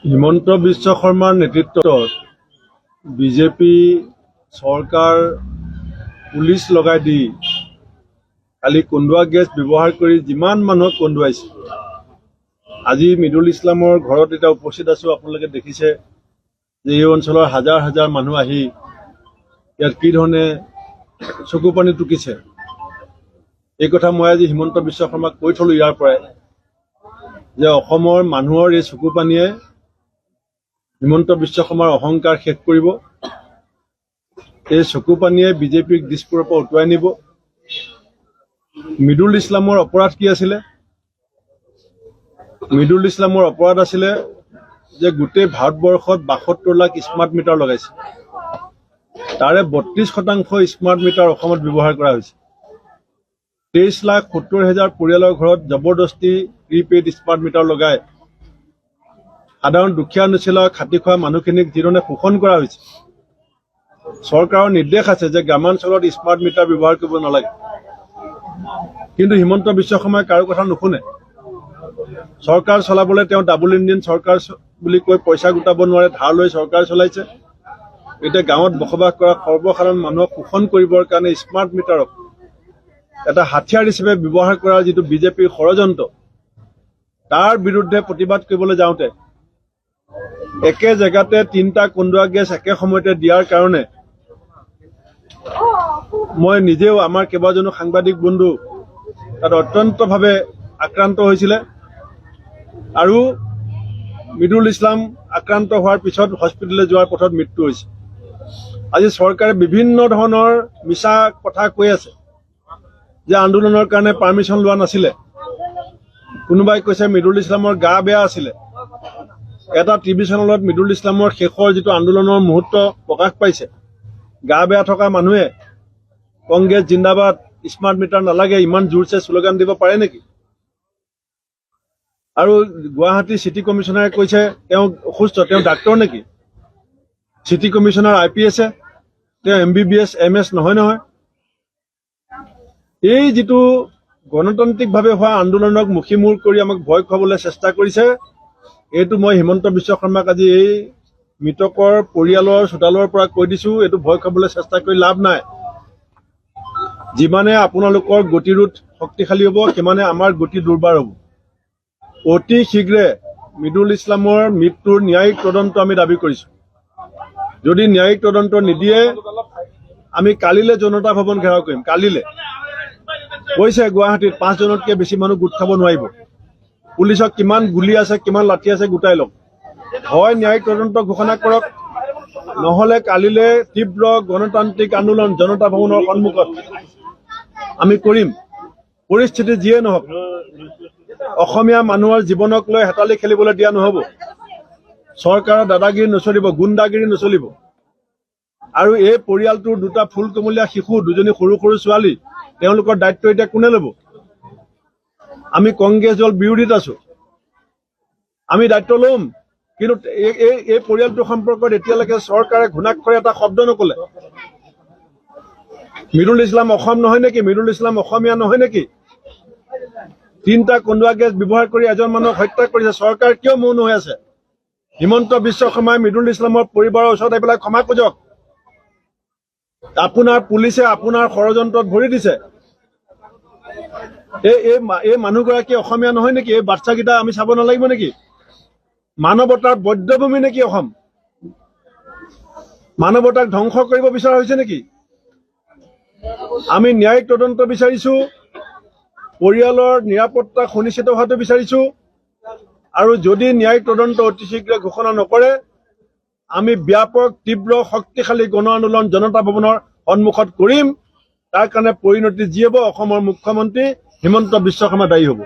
হিমন্ত বিশ্ব শৰ্মাৰ নেতৃত্বত বিজেপি চৰকাৰ পুলিচ লগাই দি কালি কন্দুৱা গেছ ব্যৱহাৰ কৰি যিমান মানুহক কন্দুৱাইছে। আজি মিদুল ইছলামৰ ঘৰত এটা উপস্থিত আছো। আপোনালোকে দেখিছে যে এই অঞ্চলৰ হাজাৰ হাজাৰ মানুহ আহি ইয়াত কি ধৰণে চকু পানী টুকিছে। এই কথা মই আজি হিমন্ত বিশ্ব শৰ্মাক কৈ থলো ইয়াৰ পৰাই যে অসমৰ মানুহৰ এই চকু পানীয়ে হিমন্ত বিশ্ব শৰ্মাৰ অহংকাৰ শেষ কৰিব। এই চকু পানীয়ে বিজেপিক দিছপুৰৰ পৰা উটুৱাই নিব। মিদুল ইছলামৰ অপৰাধ কি আছিলে? মিদুল ইছলামৰ অপৰাধ আছিলে যে গোটেই ভাৰতবৰ্ষত 72 লাখ স্মাৰ্ট মিটাৰ লগাইছে। তাৰে 32% স্মাৰ্ট মিটাৰ অসমত ব্যৱহাৰ কৰা হৈছে। 23,70,000 পৰিয়ালৰ ঘৰত জবৰদস্তি প্ৰিপেইড স্মাৰ্ট মিটাৰ লগাই সাধাৰণ দুখীয়া নিচিলা খাটি খোৱা মানুহখিনিক যিধৰণে শোষণ কৰা হৈছে। চৰকাৰৰ নিৰ্দেশ আছে যে গ্ৰামাঞ্চলত স্মাৰ্ট মিটাৰ ব্যৱহাৰ কৰিব নালাগে, কিন্তু হিমন্ত বিশ্ব শৰ্মাই কাৰো কথা নুশুনে। চৰকাৰ চলাবলৈ তেওঁ ডাবল ইঞ্জিন চৰকাৰ বুলি কৈ পইচা গোটাব নোৱাৰে, ধাৰ লৈ চৰকাৰ চলাইছে। এতিয়া গাঁৱত বসবাস কৰা সৰ্বসাধাৰণ মানুহক শোষণ কৰিবৰ কাৰণে স্মাৰ্ট মিটাৰক এটা হাথিয়াৰ হিচাপে ব্যৱহাৰ কৰাৰ যিটো বিজেপিৰ ষড়যন্ত্ৰ, তাৰ বিৰুদ্ধে প্ৰতিবাদ কৰিবলৈ যাওঁতে একে জেগাতে 3টা কন্দুৱা গেছ একে সময়তে দিয়াৰ কাৰণে মই নিজেও আমাৰ কেইবাজনো সাংবাদিক বন্ধু তাত অত্যন্তভাৱে আক্ৰান্ত হৈছিলে। আৰু মিদুল ইছলাম আক্ৰান্ত হোৱাৰ পিছত হস্পিটেললৈ যোৱাৰ পথত মৃত্যু হৈছে। আজি চৰকাৰে বিভিন্ন ধৰণৰ মিছা কথা কৈ আছে যে আন্দোলনৰ কাৰণে পাৰ্মিশ্যন লোৱা নাছিলে। কোনোবাই কৈছে মিদুল ইছলামৰ গা বেয়া আছিলে। এটা টিভি চেনেলত মিদুল ইছলামৰ শেষৰ যিটো আন্দোলনৰ মুহূৰ্ত প্ৰকাশ পাইছে। গা বেয়া থকা মানুহে কংগ্ৰেছ জিন্দাবাদ, স্মাৰ্ট মিটাৰ নালাগে ইমান জোৰছে শ্লোগান দিব পাৰে নেকি? আৰু গুৱাহাটী চিটি কমিশ্যনাৰে কৈছে তেওঁ অসুস্থ, তেওঁ ডাক্তৰ নেকি? চিটি কমিশ্যনাৰ IPS, তেওঁ MBBS MS নহয় নহয়। এই যিটো গণতান্ত্ৰিকভাৱে হোৱা আন্দোলনক মুখিমূৰ কৰি আমাক ভয় খুৱাবলৈ চেষ্টা কৰিছে, এইটো মই হিমন্ত বিশ্ব শৰ্মাক আজি এই মৃতকৰ পৰিয়ালৰ চোতালৰ পৰা কৈ দিছো, এইটো ভয় খুৱাবলৈ চেষ্টা কৰি লাভ নাই। যিমানে আপোনালোকৰ গতিৰোধ শক্তিশালী হ'ব, সিমানে আমাৰ গতি দুৰ্বাৰ হ'ব। অতি শীঘ্ৰে মিদুল ইছলামৰ মৃত্যুৰ ন্যায়িক তদন্ত আমি দাবী কৰিছো। যদি ন্যায়িক তদন্ত নিদিয়ে আমি কালিলৈ জনতা ভৱন ঘেৰাও কৰিম। কালিলৈ কৈছে গুৱাহাটীত 5 জনতকৈ বেছি মানুহ গোট খাব নোৱাৰিব। পুলিচক কিমান গুলি আছে, কিমান লাঠি আছে গোটাই লওক। হয় ন্যায়িক তদন্ত ঘোষণা কৰক, নহলে কালিলৈ তীব্ৰ গণতান্ত্ৰিক আন্দোলন জনতা ভৱনৰ সন্মুখত আমি কৰিম। পৰিস্থিতি যিয়ে নহওক, অসমীয়া মানুহৰ জীৱনক লৈ হেতালি খেলিবলৈ দিয়া নহব। চৰকাৰৰ দাদাগিৰি নচলিব, গুণ্ডাগিৰি নচলিব। আৰু এই পৰিয়ালটোৰ 2টা ফুলকুমলীয়া শিশু, 2জনী সৰু সৰু ছোৱালী, তেওঁলোকৰ দায়িত্ব এতিয়া কোনে ল'ব? আমি কংগ্ৰেছ দল বিৰোধীত আছো, আমি দায়িত্ব ল'ম, কিন্তু এই পৰিয়ালটোৰ সম্পৰ্কত এতিয়ালৈকে চৰকাৰে ঘুণাক্ষৰে এটা শব্দ নকলে। মিদুল ইছলাম অসম নহয় নেকি? মিদুল ইছলাম অসমীয়া নহয় নেকি? 3টা কন্দুৱা গেছ ব্যৱহাৰ কৰি এজন মানুহক হত্যা কৰিছে। চৰকাৰ কিয় মৌন হৈ আছে? হিমন্ত বিশ্ব শৰ্মাই মিদুল ইছলামৰ পৰিবাৰৰ ওচৰত আহি পেলাই ক্ষমা খোজক। আপোনাৰ পুলিচে আপোনাৰ ষড়যন্ত্ৰত ভৰি দিছে। এই মানুহগৰাকী অসমীয়া নহয় নেকি? এই বাচ্চাকেইটা আমি চাব নালাগিব নেকি? মানৱতাৰ বধ্যভূমি নেকি অসম? মানৱতাক ধ্বংস কৰিব বিচৰা হৈছে নেকি? আমি ন্যায়িক তদন্ত বিচাৰিছো, পৰিয়ালৰ নিৰাপত্তা সুনিশ্চিত হোৱাটো বিচাৰিছো। আৰু যদি ন্যায়িক তদন্ত অতি শীঘ্ৰে ঘোষণা নকৰে আমি ব্যাপক তীব্ৰ শক্তিশালী গণ আন্দোলন জনতা ভৱনৰ সন্মুখত কৰিম। তাৰ কাৰণে পৰিণতি যি হ'ব, অসমৰ মুখ্যমন্ত্ৰী হিমন্ত বিশ্ব শৰ্মা দায়ী হ'ব।